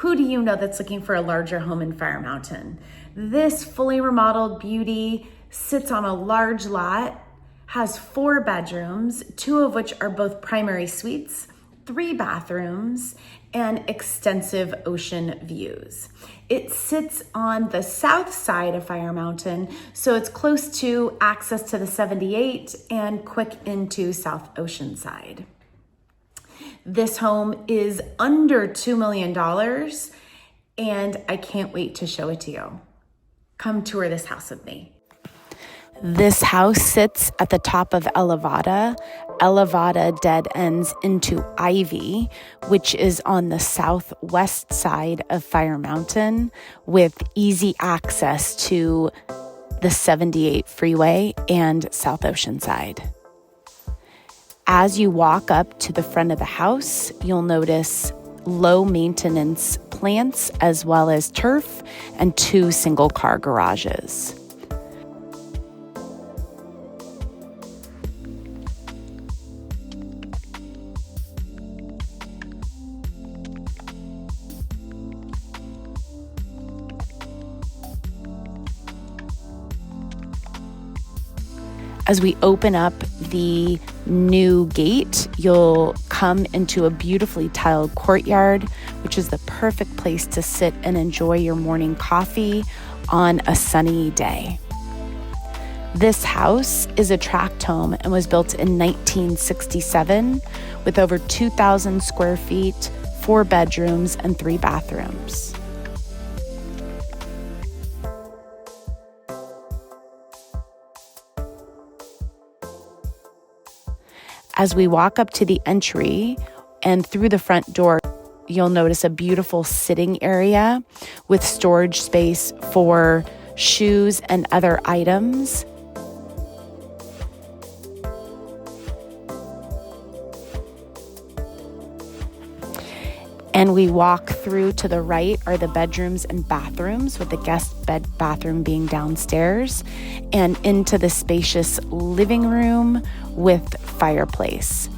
Who do you know that's looking for a larger home in Fire Mountain? This fully remodeled beauty sits on a large lot, has 4 bedrooms, 2 of which are both primary suites, 3 bathrooms, and extensive ocean views. It sits on the south side of Fire Mountain, so it's close to access to the 78 and quick into South Oceanside. This home is under $2 million, and I can't wait to show it to you. Come tour this house with me. This house sits at the top of Elvada. Elvada dead ends into Ivy, which is on the southwest side of Fire Mountain with easy access to the 78 freeway and South Oceanside. As you walk up to the front of the house, you'll notice low maintenance plants as well as turf and 2 single car garages. As we open up the new gate, you'll come into a beautifully tiled courtyard, which is the perfect place to sit and enjoy your morning coffee on a sunny day. This house is a tract home and was built in 1967 with over 2,000 square feet, 4 bedrooms, and 3 bathrooms. As we walk up to the entry and through the front door, you'll notice a beautiful sitting area with storage space for shoes and other items. And we walk through to the right are the bedrooms and bathrooms, with the guest bathroom being downstairs, and into the spacious living room with fireplace.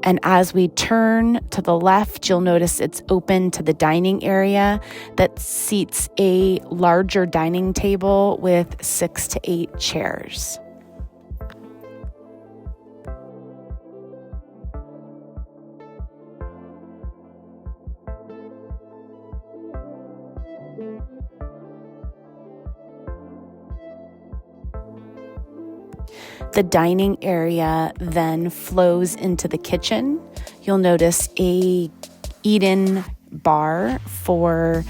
And as we turn to the left, you'll notice it's open to the dining area that seats a larger dining table with 6 to 8 chairs. The dining area then flows into the kitchen. You'll notice a eat-in bar for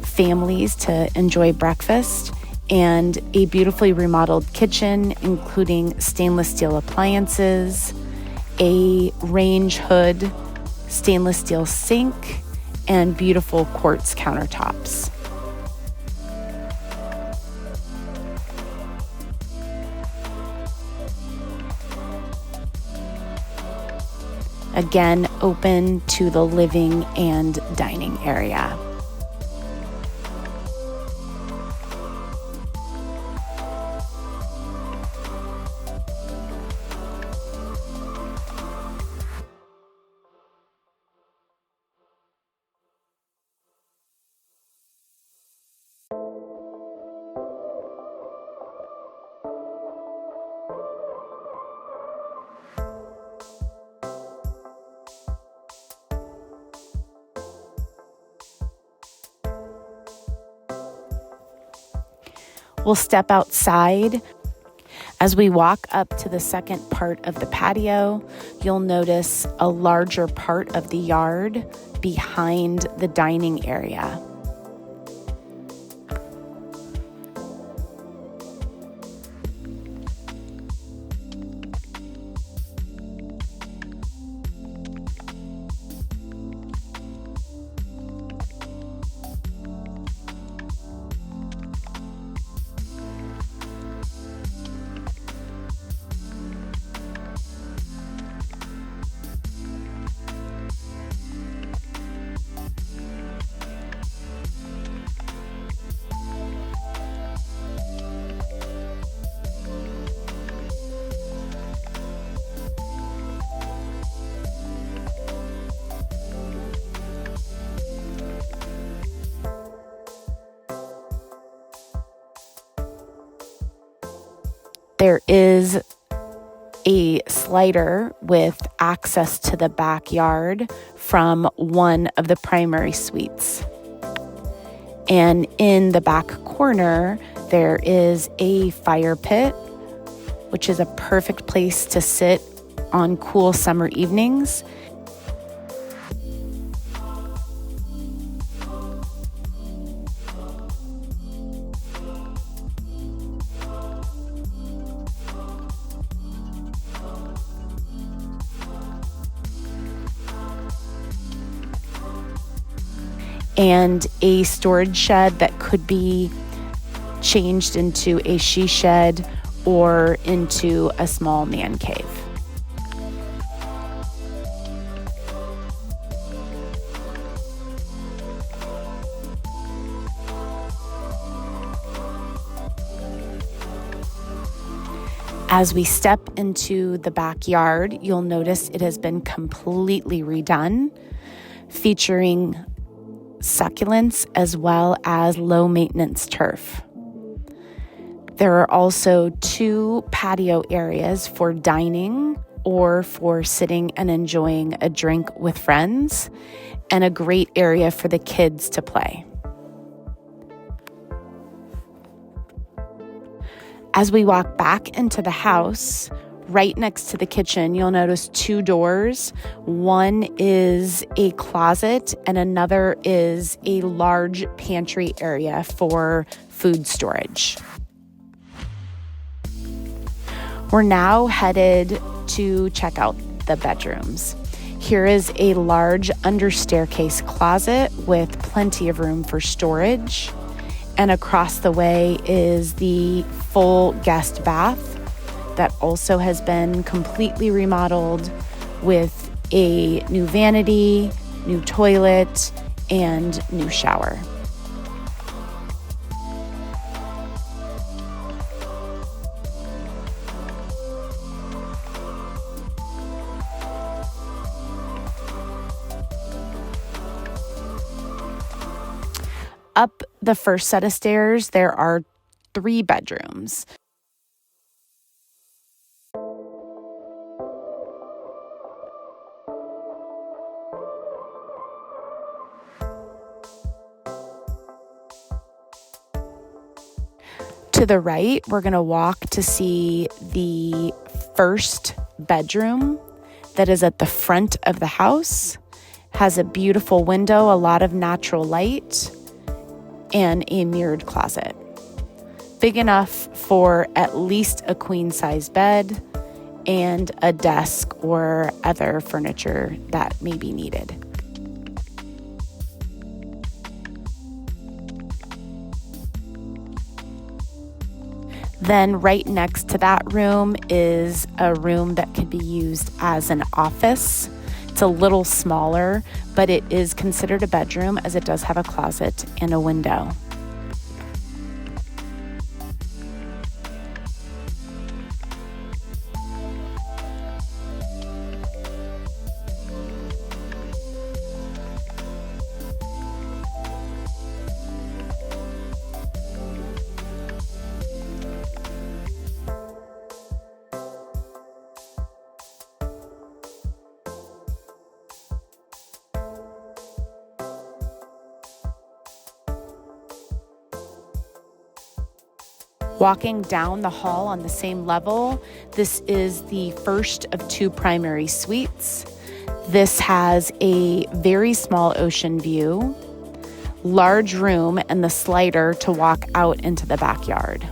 families to enjoy breakfast and a beautifully remodeled kitchen, including stainless steel appliances, a range hood, stainless steel sink, and beautiful quartz countertops. Again, open to the living and dining area. We'll step outside. As we walk up to the second part of the patio, you'll notice a larger part of the yard behind the dining area. There is a slider with access to the backyard from one of the primary suites. And in the back corner, there is a fire pit, which is a perfect place to sit on cool summer evenings. And a storage shed that could be changed into a she shed or into a small man cave. As we step into the backyard, you'll notice it has been completely redone, featuring succulents as well as low maintenance turf. There are also 2 patio areas for dining or for sitting and enjoying a drink with friends, and a great area for the kids to play. As we walk back into the house, right next to the kitchen, you'll notice 2 doors. One is a closet and another is a large pantry area for food storage. We're now headed to check out the bedrooms. Here is a large under staircase closet with plenty of room for storage. And across the way is the full guest bath that also has been completely remodeled with a new vanity, new toilet, and new shower. Up the first set of stairs, there are 3 bedrooms. To the right, we're going to walk to see the first bedroom that is at the front of the house. Has a beautiful window, a lot of natural light, and a mirrored closet. Big enough for at least a queen-size bed and a desk or other furniture that may be needed. Then right next to that room is a room that could be used as an office. It's a little smaller, but it is considered a bedroom as it does have a closet and a window. Walking down the hall on the same level, this is the first of 2 primary suites. This has a very small ocean view, large room, and the slider to walk out into the backyard.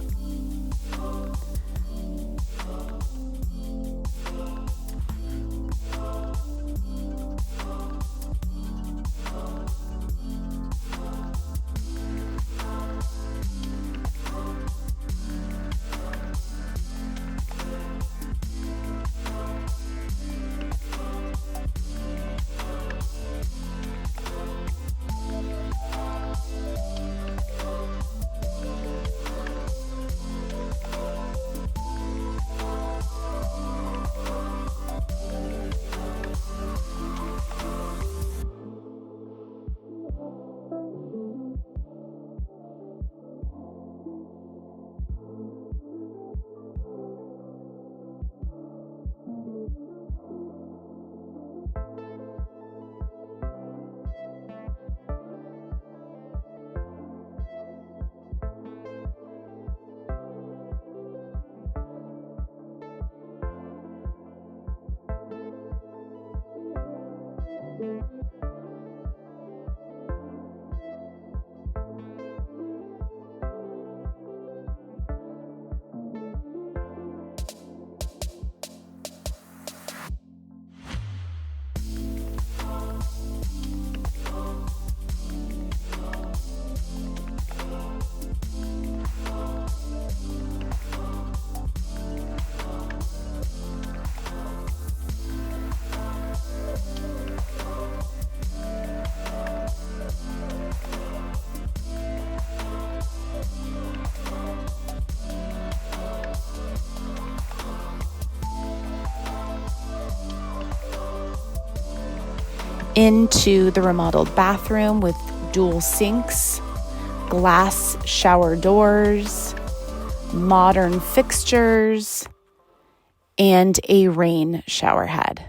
Into the remodeled bathroom with dual sinks, glass shower doors, modern fixtures, and a rain shower head.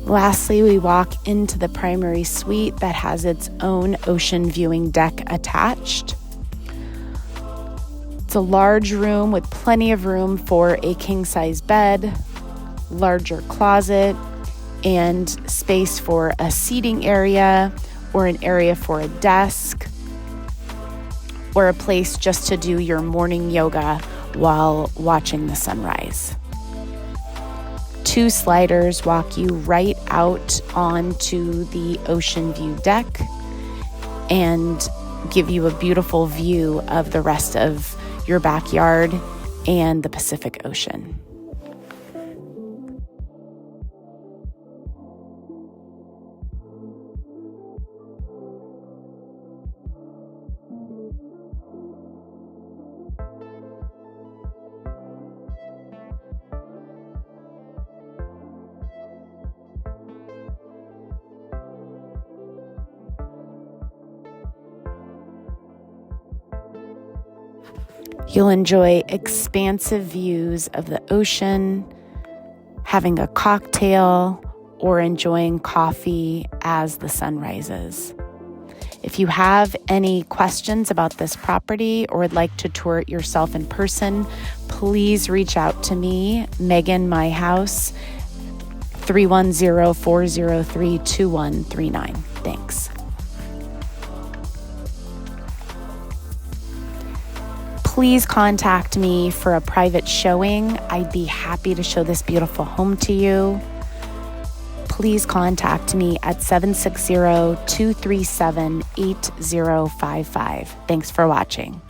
Lastly, we walk into the primary suite that has its own ocean viewing deck attached. It's a large room with plenty of room for a king-size bed, larger closet, and space for a seating area or an area for a desk or a place just to do your morning yoga while watching the sunrise. 2 sliders walk you right out onto the ocean view deck and give you a beautiful view of the rest of your backyard and the Pacific Ocean. You'll enjoy expansive views of the ocean, having a cocktail, or enjoying coffee as the sun rises. If you have any questions about this property or would like to tour it yourself in person, please reach out to me, Meghan Meihaus, 310-403-2139. Thanks. Please contact me for a private showing. I'd be happy to show this beautiful home to you. Please contact me at 760-237-8055. Thanks for watching.